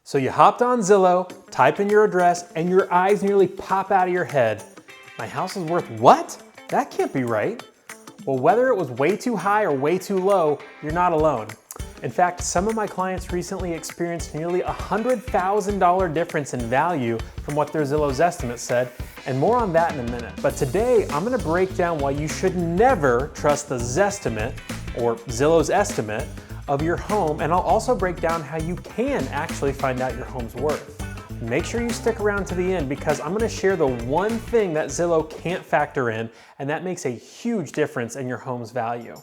So you hopped on Zillow, type in your address, and your eyes nearly pop out of your head. My house is worth what? That can't be right. Well, whether it was way too high or way too low, you're not alone. In fact, some of my clients recently experienced nearly $100,000 difference in value from what their Zillow Zestimate said, and more on that in a minute. But today, I'm gonna break down why you should never trust the Zestimate, or Zillow's estimate, of your home, and I'll also break down how you can actually find out your home's worth. Make sure you stick around to the end because I'm gonna share the one thing that Zillow can't factor in, and that makes a huge difference in your home's value.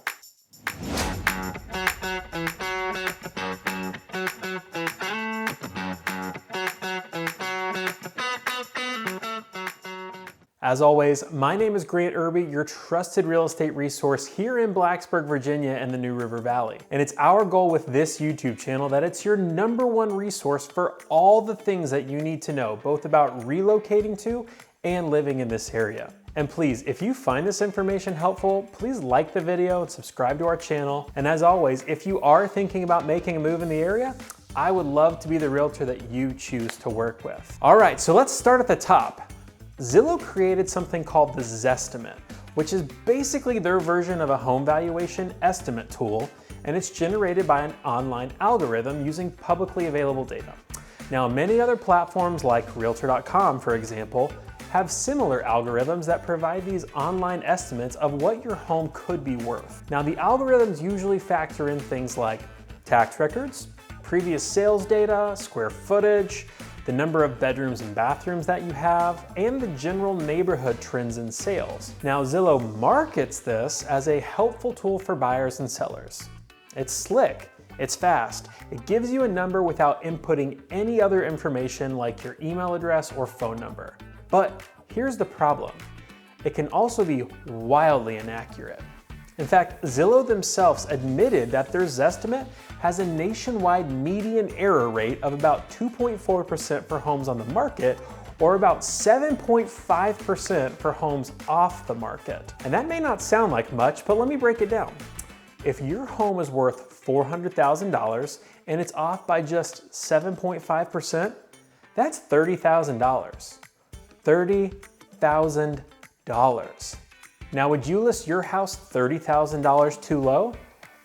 As always, my name is Grant Irby, your trusted real estate resource here in Blacksburg, Virginia and the New River Valley. And it's our goal with this YouTube channel that it's your #1 resource for all the things that you need to know, both about relocating to and living in this area. And please, if you find this information helpful, please like the video and subscribe to our channel. And as always, if you are thinking about making a move in the area, I would love to be the realtor that you choose to work with. All right, so let's start at the top. Zillow created something called the Zestimate, which is basically their version of a home valuation estimate tool, and it's generated by an online algorithm using publicly available data. Now, many other platforms like Realtor.com, for example, have similar algorithms that provide these online estimates of what your home could be worth. Now, the algorithms usually factor in things like tax records, previous sales data, square footage, the number of bedrooms and bathrooms that you have, and the general neighborhood trends in sales. Now, Zillow markets this as a helpful tool for buyers and sellers. It's slick, it's fast, it gives you a number without inputting any other information like your email address or phone number. But here's the problem. It can also be wildly inaccurate. In fact, Zillow themselves admitted that their Zestimate has a nationwide median error rate of about 2.4% for homes on the market, or about 7.5% for homes off the market. And that may not sound like much, but let me break it down. If your home is worth $400,000 and it's off by just 7.5%, that's $30,000. $30,000. Now, would you list your house $30,000 too low?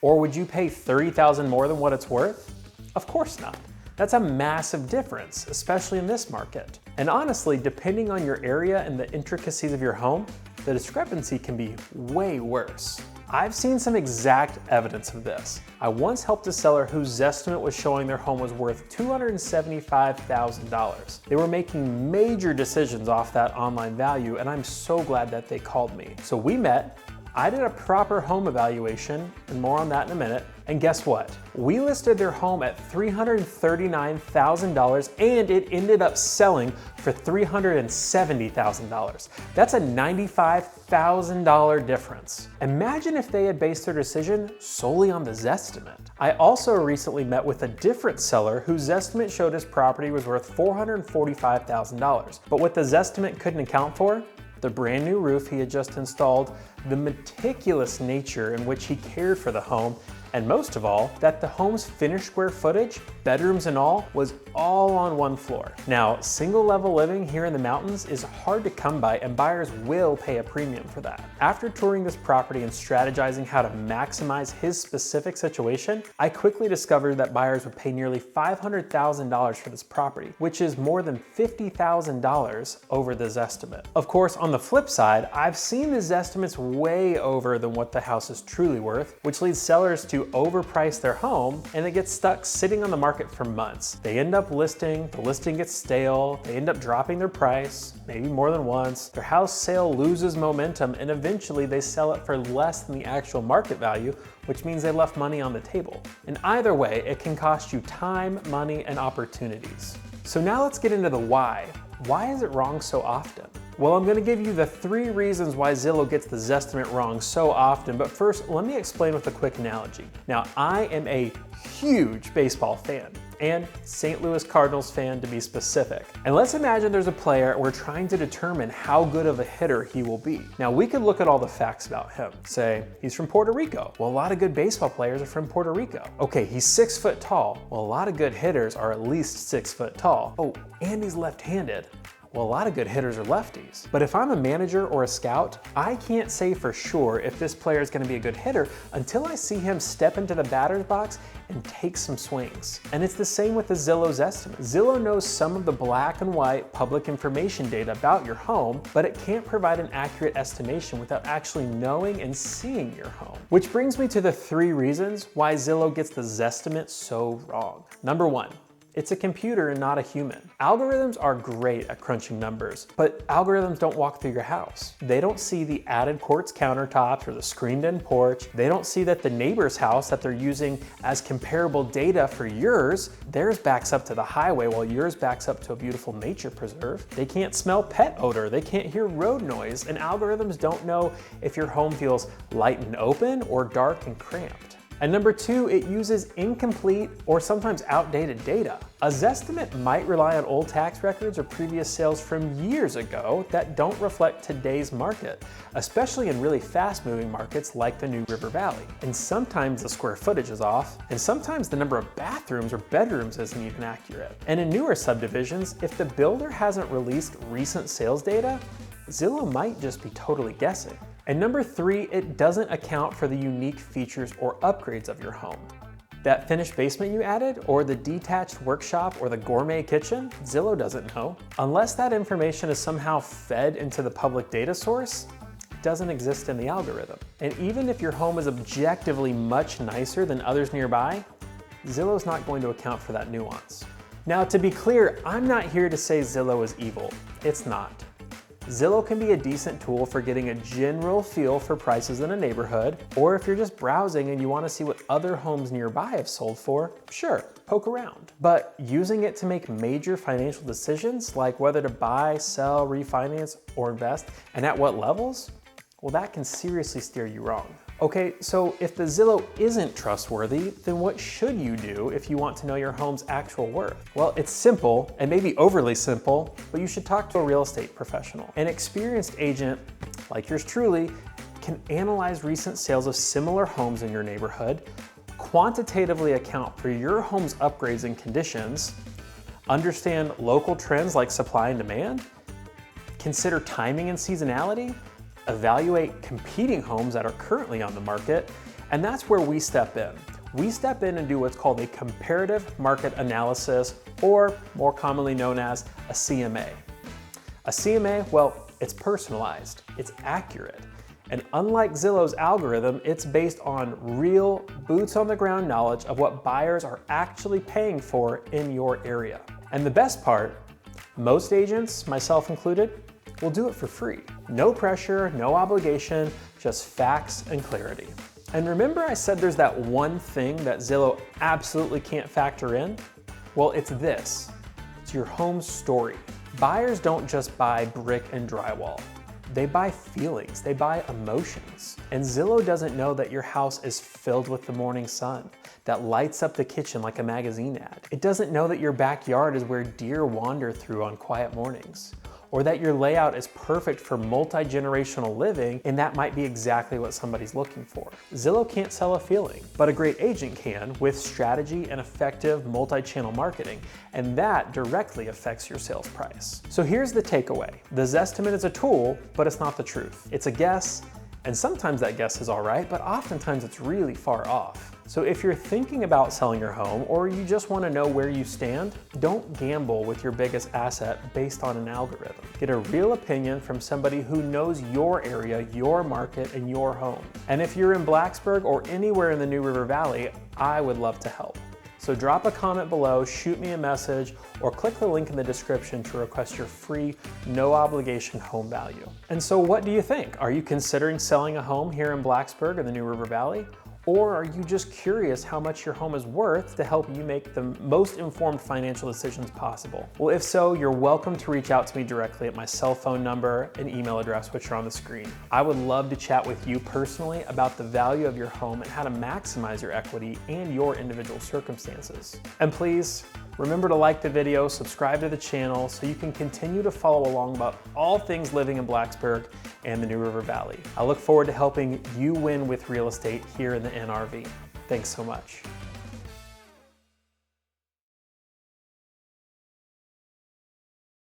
Or would you pay $30,000 more than what it's worth? Of course not. That's a massive difference, especially in this market. And honestly, depending on your area and the intricacies of your home, the discrepancy can be way worse. I've seen some exact evidence of this. I once helped a seller whose Zestimate was showing their home was worth $275,000. They were making major decisions off that online value, and I'm so glad that they called me. So we met, I did a proper home evaluation, and more on that in a minute, and guess what? We listed their home at $339,000 and it ended up selling for $370,000. That's a $95,000 difference. Imagine if they had based their decision solely on the Zestimate. I also recently met with a different seller whose Zestimate showed his property was worth $445,000. But what the Zestimate couldn't account for? The brand new roof he had just installed, the meticulous nature in which he cared for the home, and most of all, that the home's finished square footage, bedrooms and all, was all on one floor. Now, single level living here in the mountains is hard to come by, and buyers will pay a premium for that. After touring this property and strategizing how to maximize his specific situation, I quickly discovered that buyers would pay nearly $500,000 for this property, which is more than $50,000 over the Zestimate. Of course, on the flip side, I've seen the Zestimates way over than what the house is truly worth, which leads sellers to overprice their home, and it gets stuck sitting on the market for months. They end up listing, the listing gets stale, they end up dropping their price, maybe more than once, their house sale loses momentum, and eventually they sell it for less than the actual market value, which means they left money on the table. And either way, it can cost you time, money, and opportunities. So now let's get into the why. Why is it wrong so often? Well, I'm gonna give you the 3 reasons why Zillow gets the Zestimate wrong so often, but first, let me explain with a quick analogy. Now, I am a huge baseball fan. and St. Louis Cardinals fan to be specific. And let's imagine there's a player and we're trying to determine how good of a hitter he will be. Now we could look at all the facts about him. Say, he's from Puerto Rico. Well, a lot of good baseball players are from Puerto Rico. Okay, he's 6 foot tall. Well, a lot of good hitters are at least 6 foot tall. Oh, and he's left-handed. Well, a lot of good hitters are lefties. But if I'm a manager or a scout, I can't say for sure if this player is going to be a good hitter until I see him step into the batter's box and take some swings. And it's the same with the Zillow Zestimate. Zillow knows some of the black and white public information data about your home, but it can't provide an accurate estimation without actually knowing and seeing your home. Which brings me to the 3 reasons why Zillow gets the Zestimate so wrong. Number 1. It's a computer and not a human. Algorithms are great at crunching numbers, but algorithms don't walk through your house. They don't see the added quartz countertops or the screened-in porch. They don't see that the neighbor's house that they're using as comparable data for yours, theirs backs up to the highway while yours backs up to a beautiful nature preserve. They can't smell pet odor. They can't hear road noise, and algorithms don't know if your home feels light and open or dark and cramped. And number 2, it uses incomplete or sometimes outdated data. A Zestimate might rely on old tax records or previous sales from years ago that don't reflect today's market, especially in really fast-moving markets like the New River Valley. And sometimes the square footage is off, and sometimes the number of bathrooms or bedrooms isn't even accurate. And in newer subdivisions, if the builder hasn't released recent sales data, Zillow might just be totally guessing. And number 3, it doesn't account for the unique features or upgrades of your home. That finished basement you added, or the detached workshop, or the gourmet kitchen, Zillow doesn't know. Unless that information is somehow fed into the public data source, it doesn't exist in the algorithm. And even if your home is objectively much nicer than others nearby, Zillow's not going to account for that nuance. Now, to be clear, I'm not here to say Zillow is evil. It's not. Zillow can be a decent tool for getting a general feel for prices in a neighborhood, or if you're just browsing and you want to see what other homes nearby have sold for, sure, poke around. But using it to make major financial decisions, like whether to buy, sell, refinance, or invest, and at what levels, well, that can seriously steer you wrong. Okay, so if the Zillow isn't trustworthy, then what should you do if you want to know your home's actual worth? Well, it's simple, and maybe overly simple, but you should talk to a real estate professional. An experienced agent, like yours truly, can analyze recent sales of similar homes in your neighborhood, quantitatively account for your home's upgrades and conditions, understand local trends like supply and demand, consider timing and seasonality, evaluate competing homes that are currently on the market, and that's where we step in. We step in and do what's called a Comparative Market Analysis, or more commonly known as a CMA. A CMA, well, it's personalized, it's accurate, and unlike Zillow's algorithm, it's based on real boots on the ground knowledge of what buyers are actually paying for in your area. And the best part, most agents, myself included, will do it for free. No pressure, no obligation, just facts and clarity. And remember I said there's that one thing that Zillow absolutely can't factor in? Well, it's this. It's your home story. Buyers don't just buy brick and drywall. They buy feelings, they buy emotions. And Zillow doesn't know that your house is filled with the morning sun that lights up the kitchen like a magazine ad. It doesn't know that your backyard is where deer wander through on quiet mornings, or that your layout is perfect for multi-generational living, and that might be exactly what somebody's looking for. Zillow can't sell a feeling, but a great agent can with strategy and effective multi-channel marketing, and that directly affects your sales price. So here's the takeaway. The Zestimate is a tool, but it's not the truth. It's a guess, and sometimes that guess is all right, but oftentimes it's really far off. So if you're thinking about selling your home, or you just want to know where you stand, don't gamble with your biggest asset based on an algorithm. Get a real opinion from somebody who knows your area, your market, and your home. And if you're in Blacksburg or anywhere in the New River Valley, I would love to help. So drop a comment below, shoot me a message, or click the link in the description to request your free, no obligation home value. And so what do you think? Are you considering selling a home here in Blacksburg or the New River Valley? Or are you just curious how much your home is worth to help you make the most informed financial decisions possible? Well, if so, you're welcome to reach out to me directly at my cell phone number and email address, which are on the screen. I would love to chat with you personally about the value of your home and how to maximize your equity and your individual circumstances. And please, remember to like the video, subscribe to the channel so you can continue to follow along about all things living in Blacksburg and the New River Valley. I look forward to helping you win with real estate here in the NRV. Thanks so much.